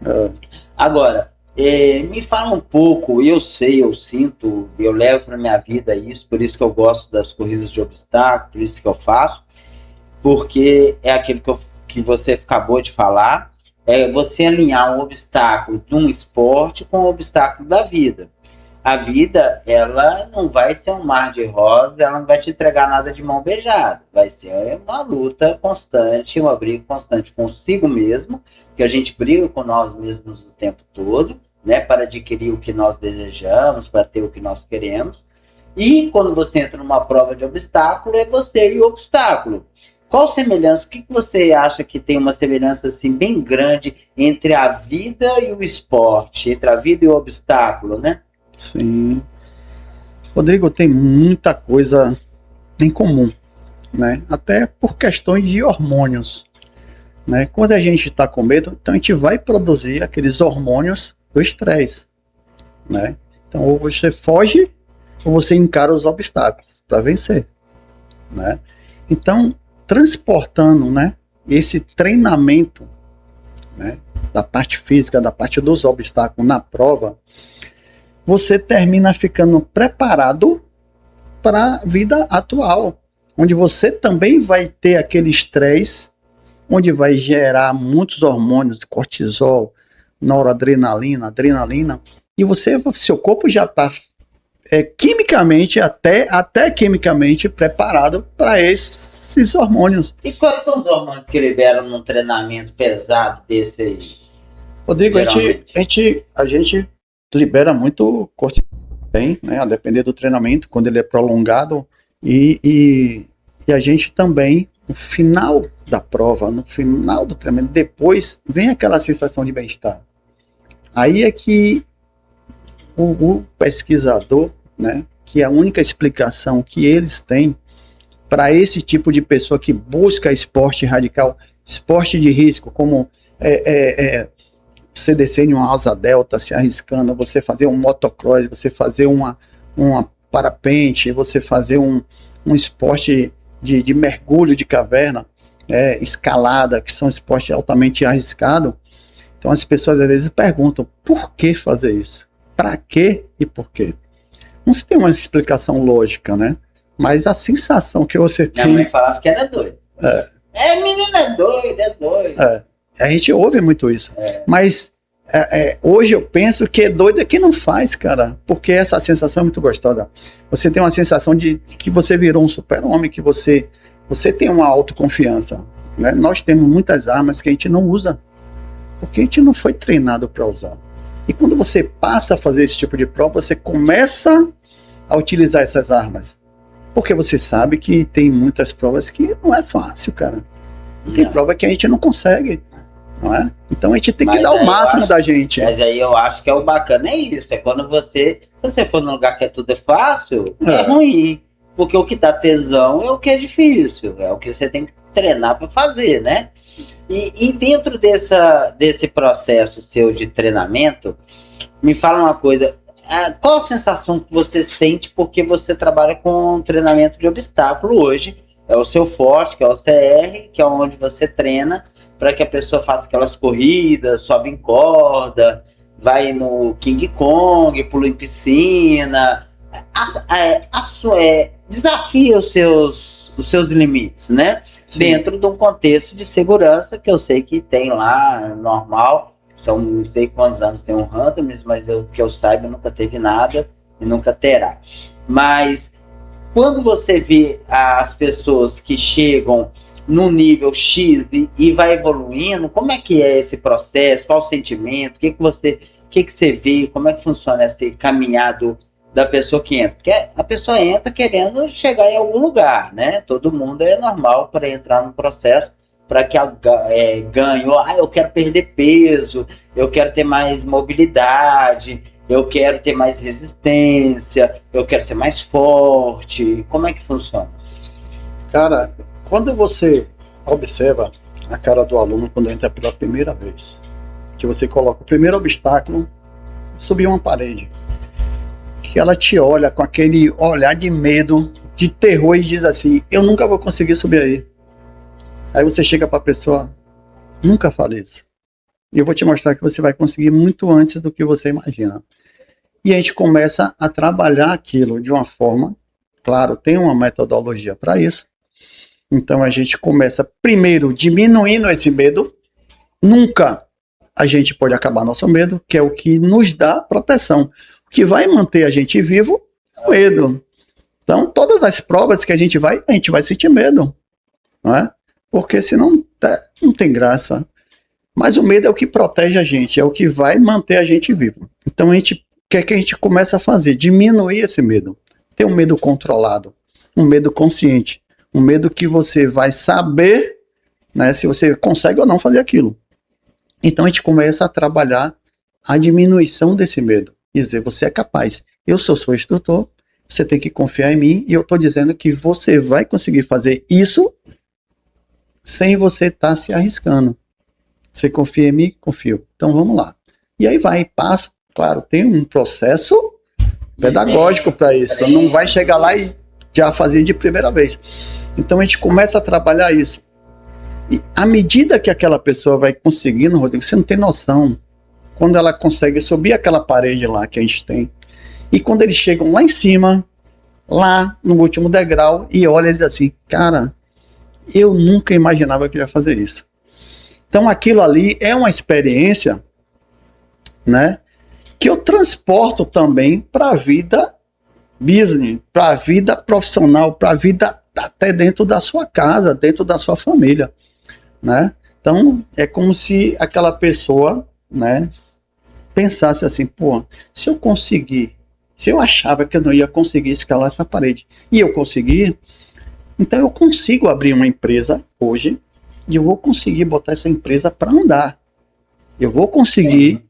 É, Agora, me fala um pouco, eu sei, eu sinto, eu levo para minha vida isso, por isso que eu gosto das corridas de obstáculo, por isso que eu faço, porque é aquilo que você acabou de falar, é você alinhar um obstáculo de um esporte com o obstáculo da vida. A vida, ela não vai ser um mar de rosas, ela não vai te entregar nada de mão beijada. Vai ser uma luta constante, uma briga constante consigo mesmo, que a gente briga com nós mesmos o tempo todo, né, para adquirir o que nós desejamos, para ter o que nós queremos. E quando você entra numa prova de obstáculo, é você e o obstáculo. Qual semelhança? O que você acha que tem uma semelhança assim bem grande entre a vida e o esporte, entre a vida e o obstáculo, né? sim. Rodrigo, tem muita coisa em comum, né? Até por questões de hormônios, né? Quando a gente está com medo, então a gente vai produzir aqueles hormônios do estresse, né? Então, ou você foge, ou você encara os obstáculos para vencer, né? Então, transportando, né, esse treinamento, né, da parte física, da parte dos obstáculos na prova, você termina ficando preparado para a vida atual, onde você também vai ter aquele estresse, onde vai gerar muitos hormônios, cortisol, noradrenalina, adrenalina, e seu corpo já está quimicamente, até quimicamente preparado para esses hormônios. E quais são os hormônios que liberam num treinamento pesado desse aí, Rodrigo, geralmente? a gente libera muito cortisol, né, a depender do treinamento, quando ele é prolongado, e, e, e a gente também, no final da prova, no final do treinamento, depois vem aquela sensação de bem-estar. Aí é que o pesquisador, né, que é a única explicação que eles têm para esse tipo de pessoa que busca esporte radical, esporte de risco, como você descer em uma asa delta se arriscando, você fazer um motocross, você fazer uma parapente, você fazer um esporte de mergulho de caverna, escalada, que são esportes altamente arriscados. Então as pessoas às vezes perguntam, por que fazer isso? Para quê e por quê? Não se tem uma explicação lógica, né? Mas a sensação que você Minha mãe tem... falava que era doido. Menina é doido, é doido. A gente ouve muito isso. É. Mas hoje eu penso que é doido é que não faz, cara. Porque essa sensação é muito gostosa. Você tem uma sensação de que você virou um super-homem, que você tem uma autoconfiança. Né? Nós temos muitas armas que a gente não usa, porque a gente não foi treinado para usar. E quando você passa a fazer esse tipo de prova, você começa a utilizar essas armas. Porque você sabe que tem muitas provas que não é fácil, cara. Tem prova que a gente não consegue, não é? Então a gente tem que dar o máximo da gente. Mas aí eu acho que é o bacana é isso, é quando você for num lugar que tudo é fácil, é ruim. Porque o que dá tesão é o que é difícil, é o que você tem que treinar para fazer, né? E dentro desse processo seu de treinamento, me fala uma coisa, qual a sensação que você sente porque você trabalha com treinamento de obstáculo hoje? É o seu forte, que é o CR, que é onde você treina para que a pessoa faça aquelas corridas, sobe em corda, vai no King Kong, pula em piscina, desafia os seus limites, né? Sim. Dentro de um contexto de segurança que eu sei que tem lá, normal. São não sei quantos anos tem um Randoms, mas que eu saiba nunca teve nada e nunca terá. Mas quando você vê as pessoas que chegam no nível X e vai evoluindo, como é que é esse processo? Qual o sentimento? O que você vê? Como é que funciona esse caminhado da pessoa que entra? Porque a pessoa entra querendo chegar em algum lugar, né? Todo mundo é normal para entrar no processo para que ganhe. Eu quero perder peso, eu quero ter mais mobilidade, eu quero ter mais resistência, eu quero ser mais forte. Como é que funciona? Cara, quando você observa a cara do aluno quando entra pela primeira vez, que você coloca o primeiro obstáculo, subir uma parede, que ela te olha com aquele olhar de medo, de terror e diz assim, eu nunca vou conseguir subir aí. Aí você chega para a pessoa, nunca fale isso. E eu vou te mostrar que você vai conseguir muito antes do que você imagina. E a gente começa a trabalhar aquilo de uma forma, claro, tem uma metodologia para isso. Então a gente começa primeiro diminuindo esse medo. Nunca a gente pode acabar nosso medo, que é o que nos dá proteção. O que vai manter a gente vivo é o medo. Então, todas as provas que a gente vai sentir medo, não é? Porque senão não tem graça. Mas o medo é o que protege a gente, é o que vai manter a gente vivo. Então, o que é que a gente começa a fazer? Diminuir esse medo. Ter um medo controlado, um medo consciente, um medo que você vai saber, né, se você consegue ou não fazer aquilo. Então, a gente começa a trabalhar a diminuição desse medo. Quer dizer, você é capaz. Eu sou seu instrutor, você tem que confiar em mim, e eu estou dizendo que você vai conseguir fazer isso sem você estar se arriscando. Você confia em mim? Confio. Então vamos lá. E aí vai, passo. Claro, tem um processo pedagógico para isso. Não vai chegar lá e já fazer de primeira vez. Então a gente começa a trabalhar isso. E à medida que aquela pessoa vai conseguindo, Rodrigo, você não tem noção. Quando ela consegue subir aquela parede lá que a gente tem, e quando eles chegam lá em cima, lá no último degrau, e olha e diz assim, cara, eu nunca imaginava que ia fazer isso. Então aquilo ali é uma experiência, né, que eu transporto também para a vida business, para a vida profissional, para a vida até dentro da sua casa, dentro da sua família, né? Então é como se aquela pessoa, né, pensasse assim, pô, se eu conseguir, se eu achava que eu não ia conseguir escalar essa parede, e eu consegui, então eu consigo abrir uma empresa hoje, e eu vou conseguir botar essa empresa para andar. Eu vou conseguir,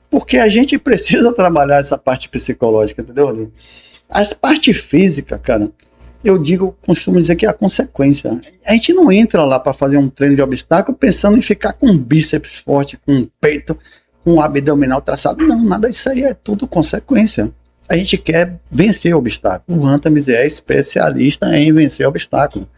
porque a gente precisa trabalhar essa parte psicológica, entendeu? As parte física, cara, eu costumo dizer que é a consequência. A gente não entra lá para fazer um treino de obstáculo pensando em ficar com um bíceps forte, com um peito, com um abdominal traçado. Não, nada disso aí é tudo consequência. A gente quer vencer o obstáculo. O Hunter é especialista em vencer o obstáculo.